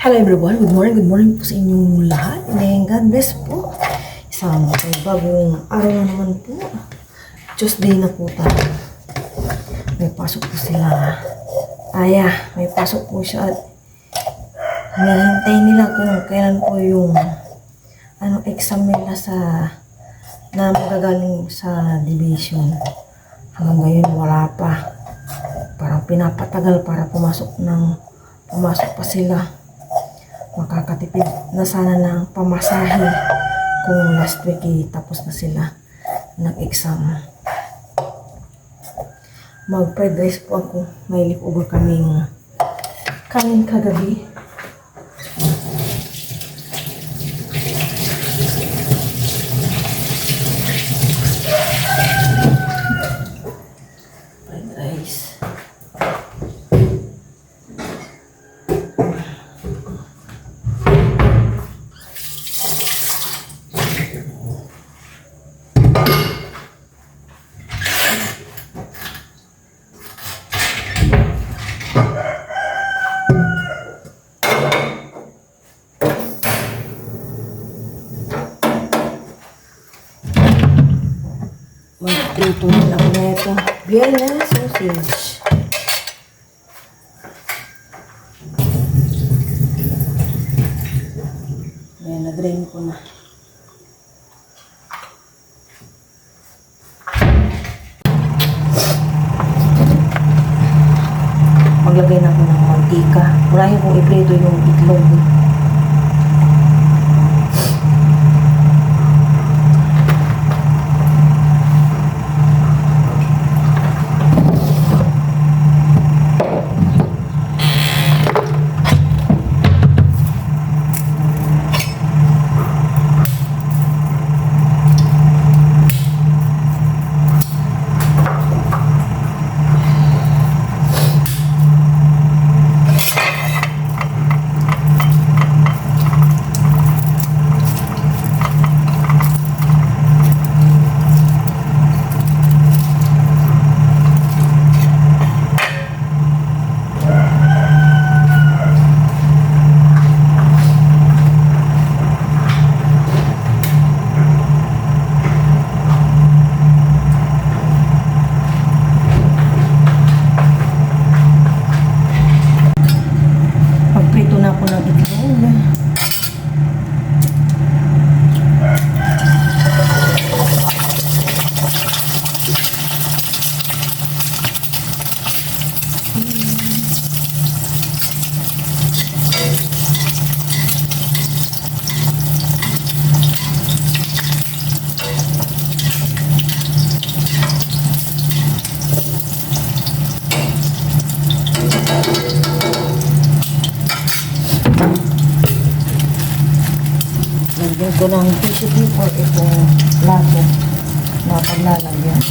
Hello everyone, good morning po sa inyong lahat. And God bless po. Isang bagong araw na naman po. Tuesday na po tayo. May pasok po sila. May pasok po siya at hinihintay nila kung kailan po yung exam nila na magagaling sa division. Hanggang ngayon wala pa. Parang pinapatagal para pumasok pa sila. Makakatipid na sana ng pamasahe kung last week tapos na sila ng-exam. Mag-fried rice po ako. May leftover kaming kanin kagabi. Fried rice. Magluto na ako na ito. Vienna sausage. Ayan, na-drain ko na. Maglagay na ako ng mantika. Unahin kong i-prito yung itlog. Lagyan ko ng tissue paper itong plato na paglalagyan.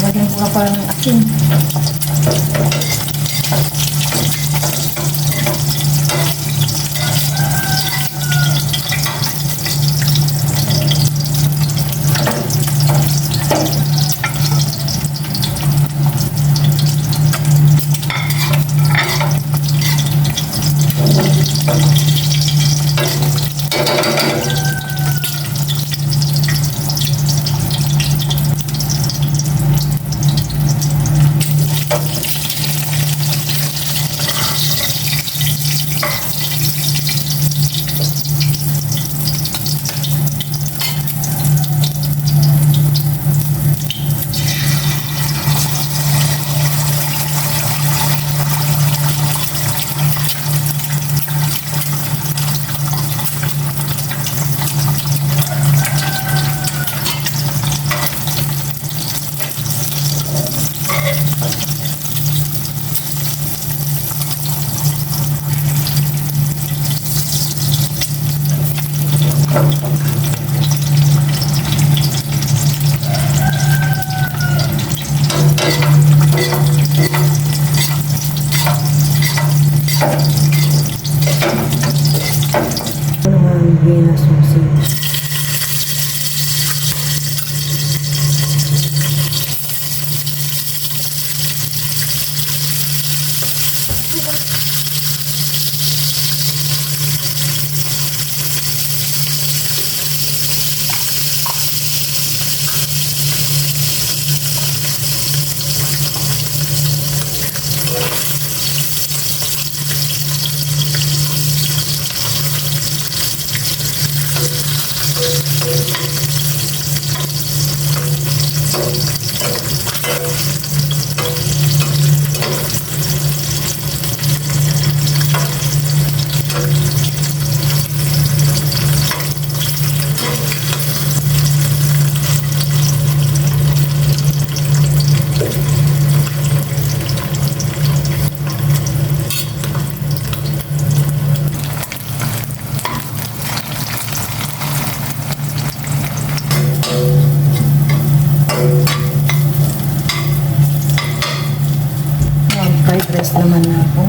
Lagyan ko na parang asin. fried rice naman na ako.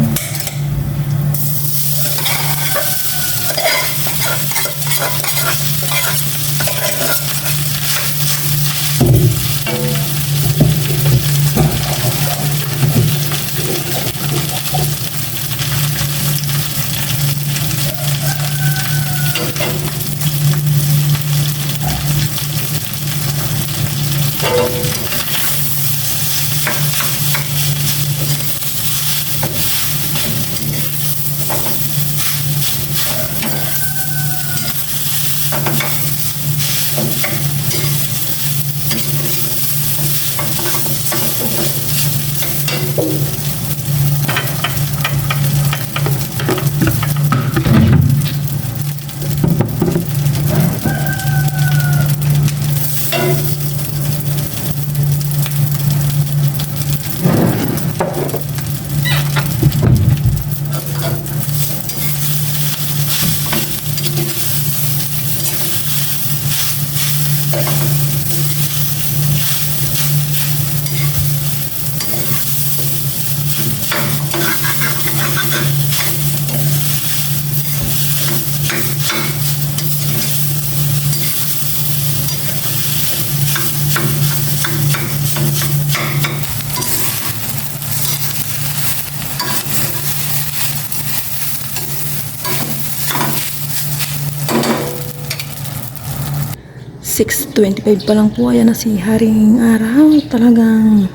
$6.25 pa lang po. Ayan na si Haring Araw. Talagang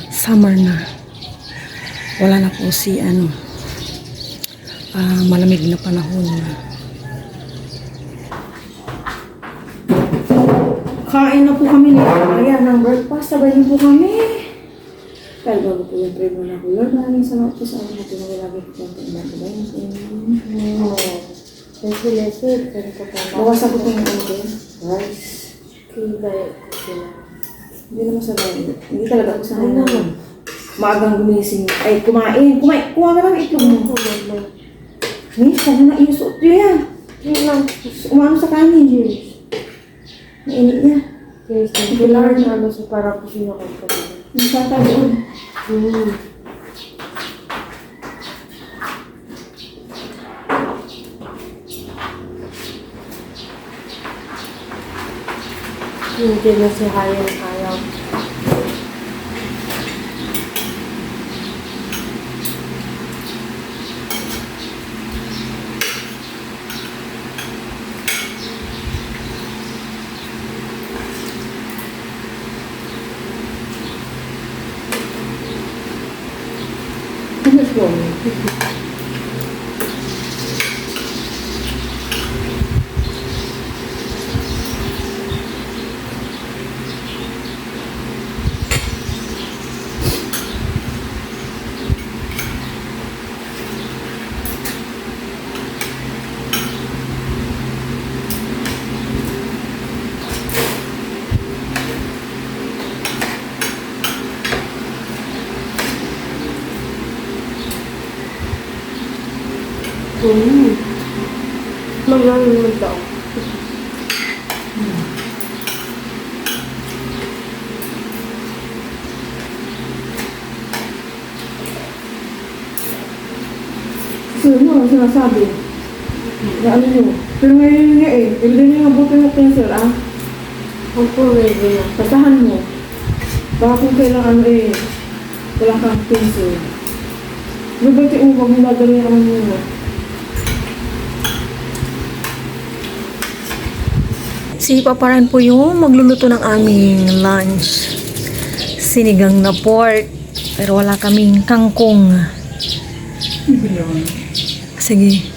summer na. Wala na po si malamig na panahon. Kain na po kami nito. Ayan, ng breakfast. Sabayin po kami. Kaya bago po yung primo na kulor. Maraming salamat po sa amin na pinagilagay po yung pinagilagay sa inyo. Lesson. Bawasan ko po yung konti. Rice. Kaya Hindi naman sa bahay. Hindi talaga ako sanay naman. Maagang gumising. Ay, kumain. Kuha ka ng itlog mo. Miss, kaya na inusuot niyo yan. yun lang. Umano sa kanin, Jules. Mainit niya. Yes, regular na ano sa para po siya kapatid. Nagtatagoon. Hindi na si Hayang ayaw. Ano po? Magano naman daw. So, ano sinasabi? Na ano nyo? Pero ngayon nga eh. Hindi nyo mabuti yung pencil, ah. Ang pumili na. Tasahan mo. Baka kung kailangan eh, wala kang pencil. Nabati mo, pag minadali naman mo. Si Paparan po yung magluluto ng aming lunch. Sinigang na pork. Pero wala kaming kangkong. Sige.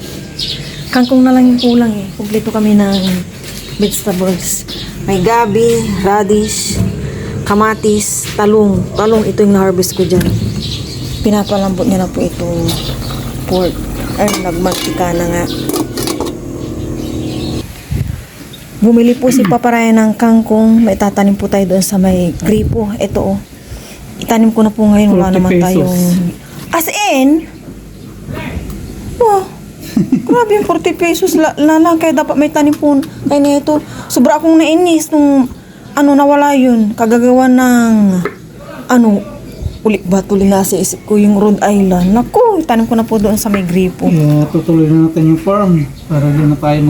Kangkong na lang yung kulang eh. Kumpleto kami ng vegetables. May gabi, radish, kamatis, talong. Talong ito yung na-harvest ko dyan. Pinapalambot niya na po itong pork. Ay, nagmantika na nga. Bumili po si Paparay ng kangkong. May tatanim po tayo doon sa may gripo. Ito oh. Itanim ko na po ngayon. Wala naman tayong... As in? Oh. Grabe yung 40 pesos lang. Kaya dapat may tanim po. Kaya nito. Sobra akong nainis nung nawala yun. Kagagawa ng uli ba tuloy nga sa isip ko yung Rhode Island. Naku, tanim ko na po doon sa may gripo. Kaya tutuloy na natin yung farm para di na tayo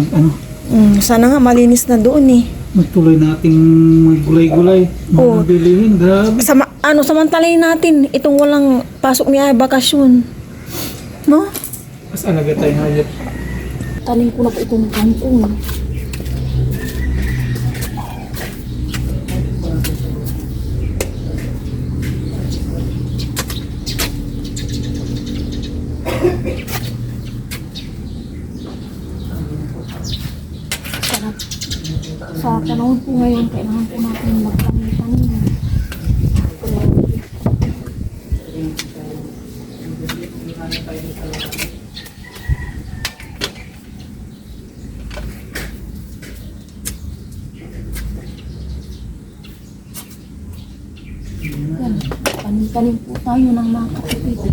Sana nga malinis na doon eh. magtuloy nating maggulay-gulay. Oo. Mga bilihin, grabe. Samantalayin natin itong walang pasok niya bakasyon. No? Mas alaga tayo hayop. Tanim ko na po itong kangkong. Sarap. Sa panahon po ngayon, kailangan po natin magtanim-tanim. Yan. Tanim-tanim po tayo ng mga kapatid.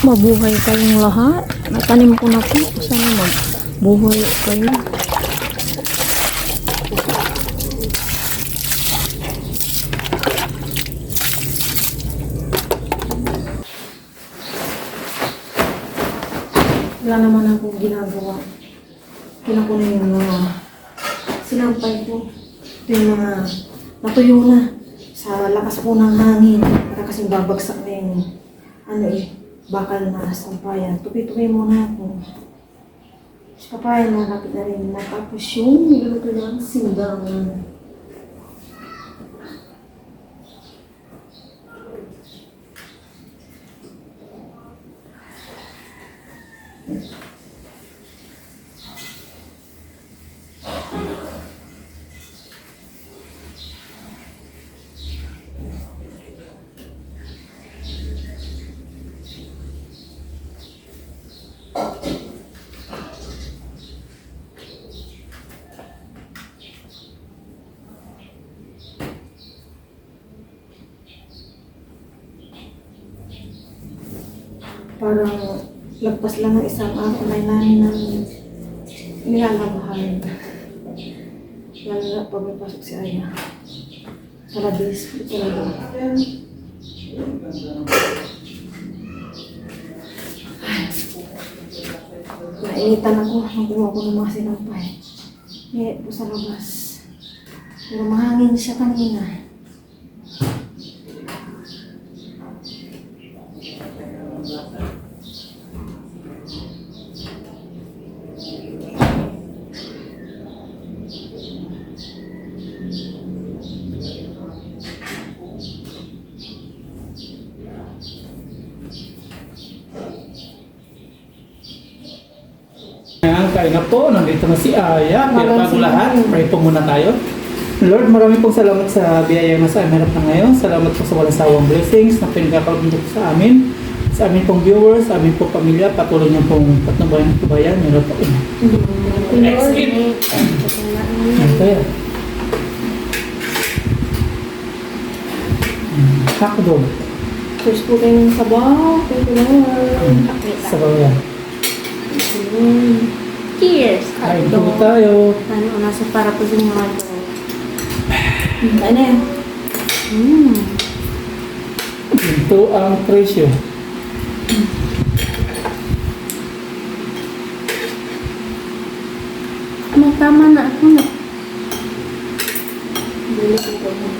Mabuhay kayong lahat. Natanim ko na po. Sana mabuhay kayo. Wala naman akong ginagawa. Kinakuna yung mga sinampay ko. Ito yung mga natuyo na sa lakas po ng hangin. Para kasing babagsak na yung bakal na sampayan. Tupi-tupi muna ako. Sa papayan, malapit na rin. Tapos yung niluluto ng sindang. Parang lagpas lang ng isang araw na namin ng nilalamahan. Lalo na pag may pasok si Aya. Talabis, talaga. Nainitan ako nung kumuha ko ng mga sinampay. Ngayon po sa labas. Pero mahangin siya kanina. Ang Kain na po, nandito na si Aya. Pero bago Magansin lahat, na. pray po muna tayo. Lord, marami pong salamat sa biyaya na sa amin na ngayon. Salamat po sa walang sawang blessings na pinagkakabindok sa amin. Sa amin pong viewers, sa amin pong pamilya, patuloy niyo pong patnubayan at tubayan. Meron po. Next week. Ito yan. Hakdog. Cheers po kayo ng sabaw. Thank you, Lord. Sabaw yan. Cheers! Kain po tayo. Ano, nasa para po sa mga ito. Kain na yan. Ito ang presyo. Tama na ako na. Bili po ko ng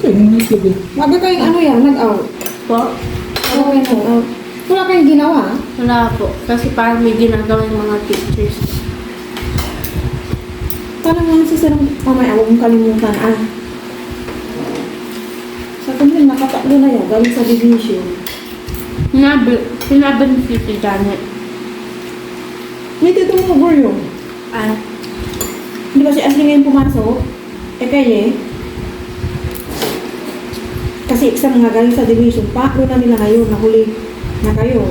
Kainin niyo gabi. Maga kayong ano yan, nag-out. Po? Ano kayo nag-out? Wala kayong ginawa? Wala po. Kasi parang may ginagawa yung mga pictures. Paano nga si Sir mamaya huwag mong kalimutan sa kunin nakataklo na yan galing sa division. Sinabi ni si Janet. May dito mo Goryo. Ah, Di ba si Ashley ngayon pumasok? Kaye. Kasi exam nga galing sa division. Paklo na nila ngayon. Nahuli na kayo.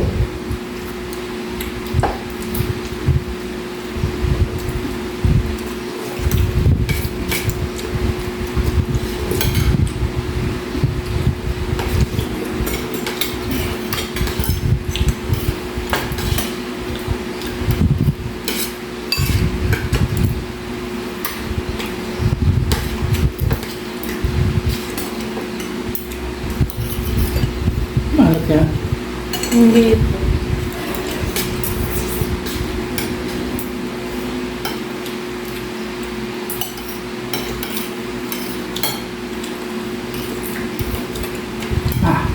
Mahal ka. hindi po.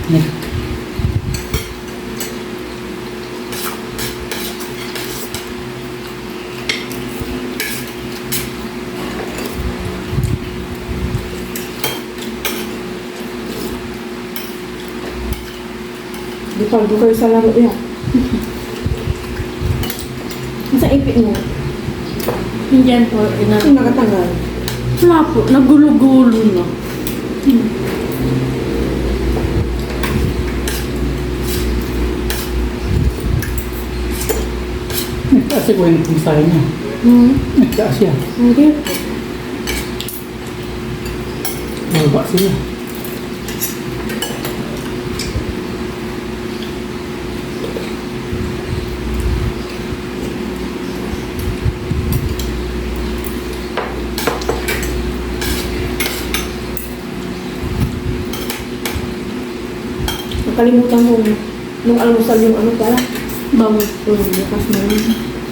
Nih. Di pa kayo sa laro yan. Nasa ipit mo. Hindi po. Yung nakatanggal. Wala po. Nagulo-gulo na. Kasi ko yung pumisaya niya. Nagtaas yan. Hindi po. Mababa sila. Nakalimutan ko nung almusal yung ano pala. Bangus po. Bukas na yun.